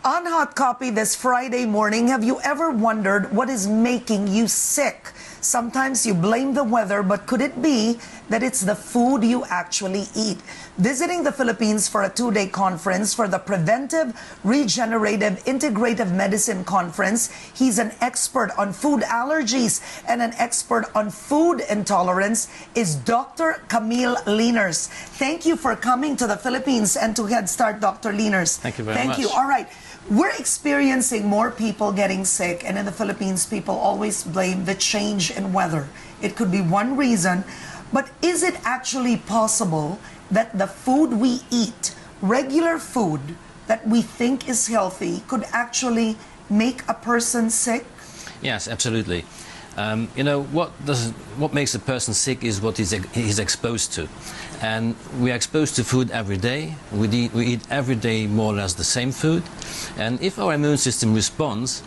On Hot Copy this Friday morning, have you ever wondered what is making you sick? Sometimes you blame the weather, but could it be that it's the food you actually eat? Visiting the Philippines for a two-day conference for the Preventive Regenerative Integrative Medicine Conference, he's an expert on food allergies and an expert on food intolerance, is Dr. Camille Leaners. Thank you for coming to the Philippines and to Head Start, Dr. Leaners. Thank you very much. Thank you. All right. We're experiencing more people getting sick, and in the Philippines, people always blame the change in weather. It could be one reason, but is it actually possible that the food we eat, regular food that we think is healthy, could actually make a person sick? Yes, absolutely. You know, what makes a person sick is what he's exposed to. And we are exposed to food every day. We eat every day more or less the same food. And if our immune system responds,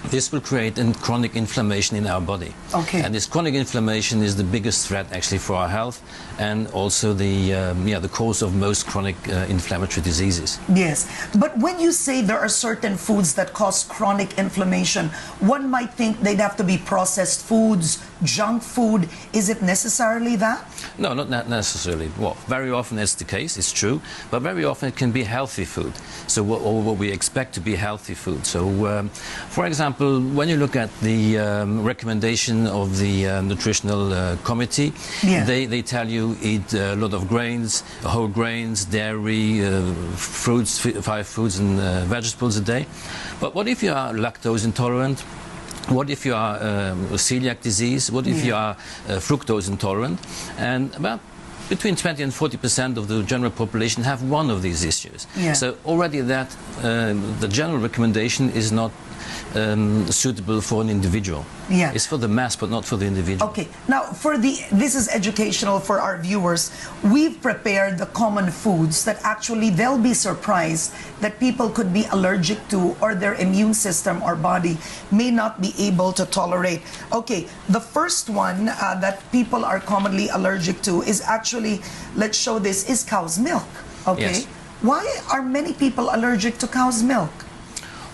this will create a chronic inflammation in our body. Okay. And this chronic inflammation is the biggest threat actually for our health, and also the cause of most chronic inflammatory diseases. Yes, but when you say there are certain foods that cause chronic inflammation, one might think they'd have to be processed foods, junk food. Is it necessarily that? No, not necessarily. Well, very often it's the case, it's true, but very often it can be healthy food. So what we expect to be healthy food. So, for example, when you look at the recommendation of the nutritional committee, Yeah. they tell you eat a lot of grains, whole grains, dairy, fruits, 5 fruits and vegetables a day. But what if you are lactose intolerant? What if you are celiac disease? What if you are fructose intolerant? And about between 20 and 40% of the general population have one of these issues. Yeah. So already that the general recommendation is not suitable for an individual. Yeah. It's for the mass, but not for the individual. Okay, now this is educational for our viewers. We've prepared the common foods that actually they'll be surprised that people could be allergic to, or their immune system or body may not be able to tolerate. Okay, the first one that people are commonly allergic to is actually, let's show this, is cow's milk. Okay, Yes. Why are many people allergic to cow's milk?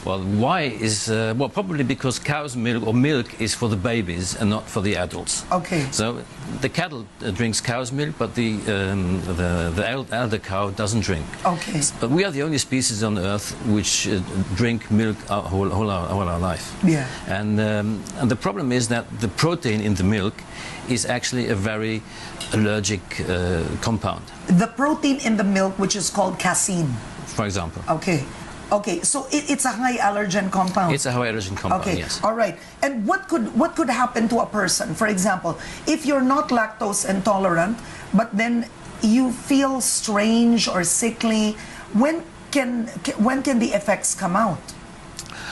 Well, why is, well, probably because cow's milk or milk is for the babies and not for the adults. Okay. So the cattle drinks cow's milk, but the elder cow doesn't drink. Okay. But we are the only species on Earth which drink milk all our life. Yeah. And the problem is that the protein in the milk is actually a very allergic compound. The protein in the milk, which is called casein. For example. Okay. Okay, so it's a high allergen compound. It's a high allergen compound, Okay, yes. all right. And what could happen to a person? For example, if you're not lactose intolerant, but then you feel strange or sickly, when can the effects come out?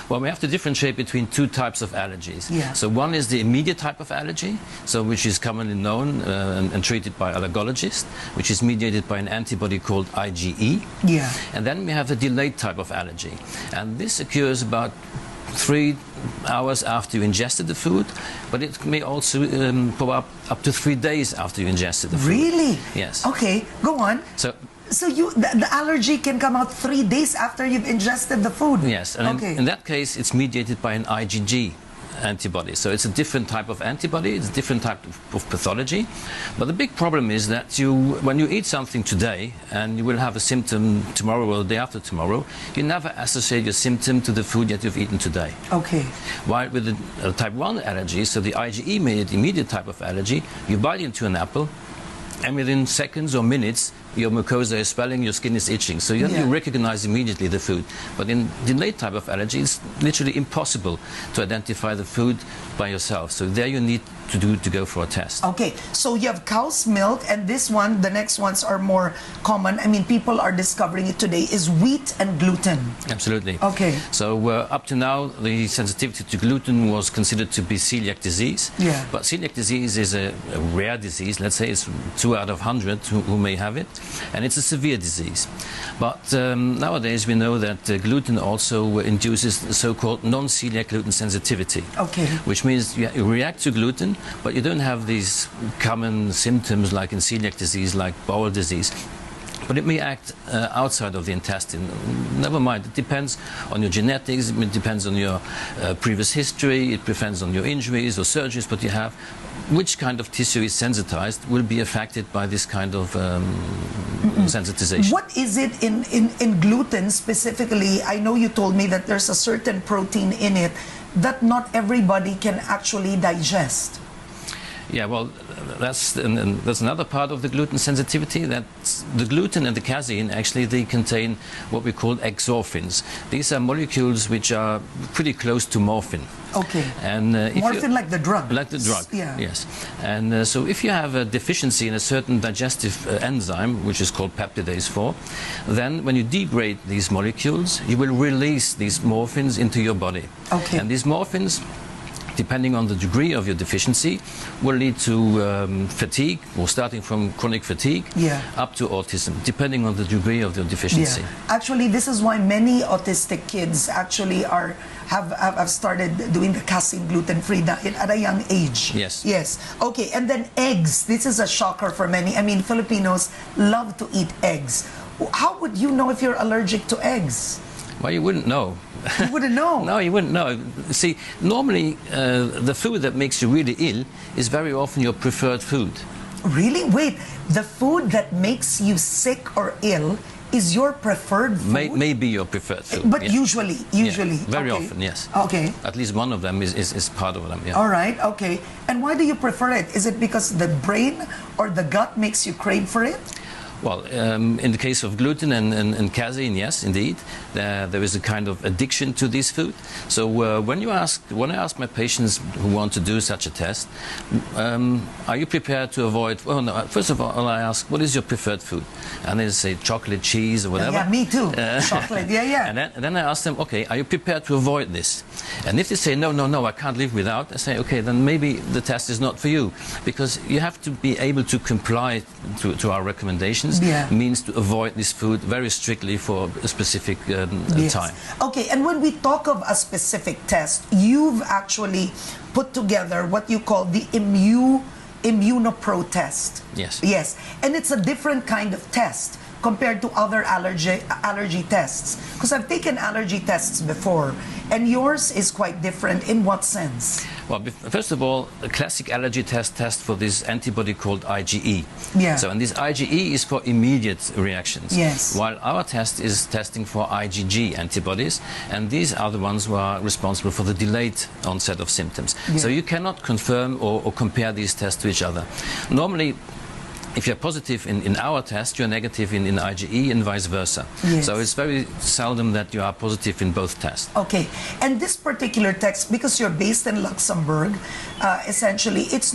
Well, we have to differentiate between 2 types of allergies. Yeah. So one is the immediate type of allergy, so which is commonly known and treated by allergologists, which is mediated by an antibody called IgE. Yeah. And then we have the delayed type of allergy. And this occurs about 3 hours after you ingested the food, but it may also pop up to 3 days after you ingested the food. Really? Yes. Okay, go on. So the allergy can come out 3 days after you've ingested the food? Yes, and okay. in that case, it's mediated by an IgG antibody. So it's a different type of antibody, it's a different type of pathology. But the big problem is that when you eat something today and you will have a symptom tomorrow or the day after tomorrow, you never associate your symptom to the food that you've eaten today. Okay. While with the type 1 allergy, so the IgE-mediated immediate type of allergy, you bite into an apple, and within seconds or minutes, your mucosa is swelling, your skin is itching. So you recognize immediately the food. But in delayed type of allergy, it's literally impossible to identify the food by yourself. So there you need to go for a test. Okay, so you have cow's milk, and this one, the next ones are more common. I mean, people are discovering it today, is wheat and gluten. Absolutely. Okay. So up to now, the sensitivity to gluten was considered to be celiac disease. Yeah. But celiac disease is a rare disease. Let's say it's 2 out of 100 who may have it. And it's a severe disease. But nowadays we know that gluten also induces the so-called non-celiac gluten sensitivity. Okay. Which means you react to gluten, but you don't have these common symptoms like in celiac disease, like bowel disease. but it may act outside of the intestine. Never mind, it depends on your genetics, it depends on your previous history, it depends on your injuries or surgeries that you have. Which kind of tissue is sensitized will be affected by this kind of sensitization. What is it in gluten specifically? I know you told me that there's a certain protein in it that not everybody can actually digest. Yeah, well, that's another part of the gluten sensitivity. That the gluten and the casein actually they contain what we call exorphins. These are molecules which are pretty close to morphine. Okay. And morphine, like the drug. Like the drug. Yeah. Yes. And so if you have a deficiency in a certain digestive enzyme, which is called peptidase 4, then when you degrade these molecules, you will release these morphines into your body. Okay. And these morphines, depending on the degree of your deficiency, will lead to fatigue, or starting from chronic fatigue up to autism, depending on the degree of your deficiency. Yeah. Actually, this is why many autistic kids actually have started doing the casein gluten-free diet at a young age. Yes. Yes. Okay, and then eggs. This is a shocker for many. I mean, Filipinos love to eat eggs. How would you know if you're allergic to eggs? Well, you wouldn't know. You wouldn't know? No, you wouldn't know. See, normally the food that makes you really ill is very often your preferred food. Really? Wait, the food that makes you sick or ill is your preferred food? May be your preferred food. But yeah. usually. Yeah, very okay. often, yes. Okay. At least one of them is part of them, yeah. All right, okay. And why do you prefer it? Is it because the brain or the gut makes you crave for it? Well, in the case of gluten and casein, yes, indeed, there is a kind of addiction to this food. So when I ask my patients who want to do such a test, are you prepared to avoid? Well, no, first of all, I ask, what is your preferred food? And they say chocolate, cheese, or whatever. Yeah, me too. Chocolate, yeah. And then I ask them, okay, are you prepared to avoid this? And if they say no, I can't live without, I say, okay, then maybe the test is not for you, because you have to be able to comply to our recommendations. Means to avoid this food very strictly for a specific time. Okay, and when we talk of a specific test, you've actually put together what you call the ImmunoPro test. Yes. Yes, and it's a different kind of test compared to other allergy tests. Because I've taken allergy tests before, and yours is quite different. In what sense? Well, first of all, a classic allergy test tests for this antibody called IgE. Yeah. So, and this IgE is for immediate reactions. Yes. While our test is testing for IgG antibodies, and these are the ones who are responsible for the delayed onset of symptoms. Yeah. So you cannot confirm or compare these tests to each other. Normally, if you're positive in our test, you're negative in IgE and vice versa. Yes. So it's very seldom that you are positive in both tests. Okay, and this particular test, because you're based in Luxembourg, essentially, it's not